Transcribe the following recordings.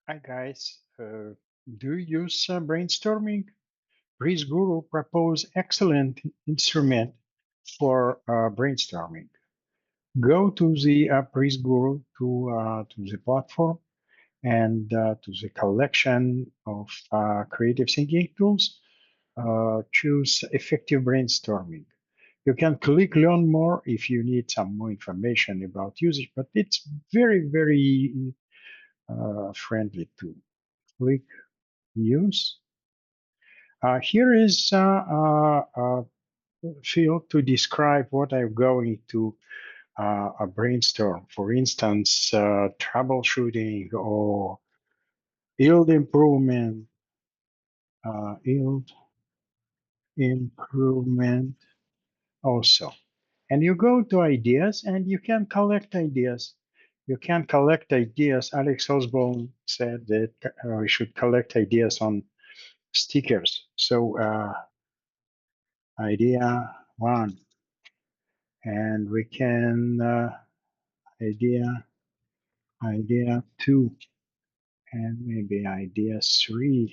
Hi guys, do you use brainstorming? PRIZ Guru propose excellent instrument for brainstorming. Go to the PRIZ Guru to the platform and to the collection of creative thinking tools. Choose Effective Brainstorming. You can click Learn More if you need some more information about usage, but it's very friendly too. Click Use. Here is a field to describe what I'm going to brainstorm. For instance, troubleshooting or yield improvement, yield improvement also. And you go to ideas and you can collect ideas. You can collect ideas. Alex Osborne said that we should collect ideas on stickers. So idea one, and we can idea two, and maybe idea three.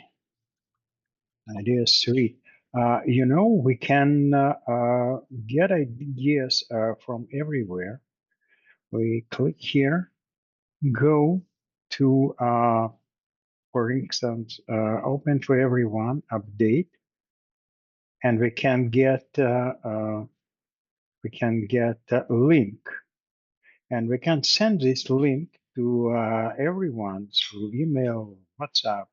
We can get ideas from everywhere. We click here, go to, for instance, open for everyone, update, and we can get a link. And we can send this link to everyone through email, WhatsApp.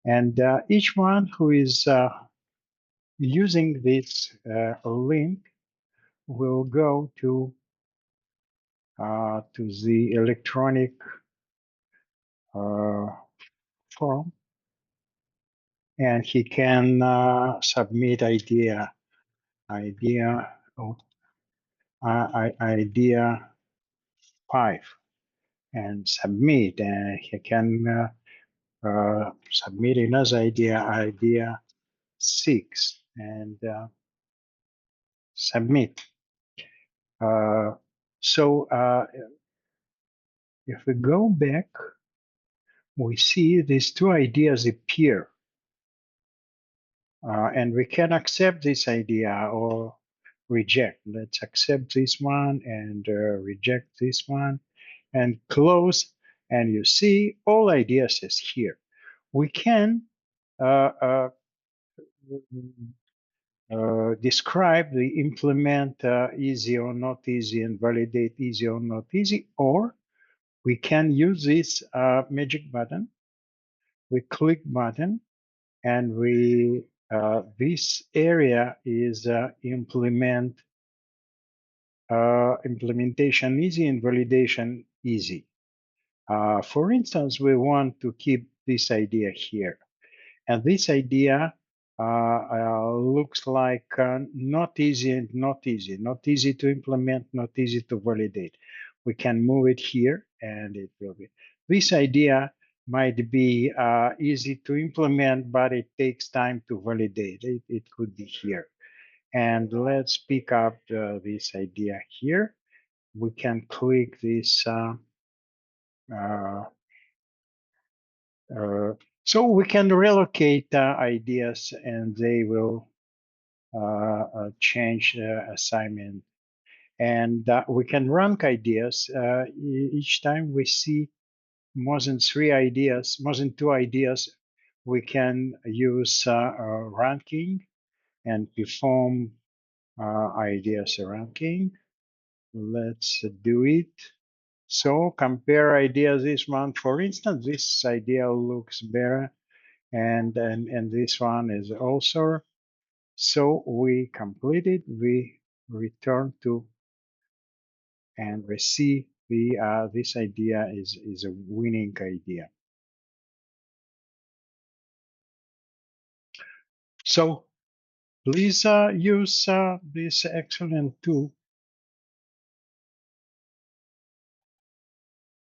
And each one who is using this link will go to the electronic form, and he can submit idea, oh, idea 5, and submit. And he can submit another idea 6, and submit. So if we go back, we see these two ideas appear, and we can accept this idea or reject. Let's accept this one and reject this one and close. And you see all ideas is here. We can uh, uh, describe the implement easy or not easy and validate easy or not easy, or we can use this magic button. We click button and we this area is implementation easy and validation easy. For instance, we want to keep this idea here. And this idea looks like not easy and not easy, not easy to implement, not easy to validate. We can move it here and it will be. This idea might be easy to implement, but it takes time to validate. It could be here. And let's pick up this idea here. We can click this uh, so we can relocate ideas and they will change the assignment. And we can rank ideas. Each time we see more than 3 ideas, more than 2 ideas, we can use ranking and perform ideas ranking. Let's do it. So compare ideas this one. For instance, this idea looks better, and this one is also. So we completed, we return to, and we see this idea is a winning idea. So please use this excellent tool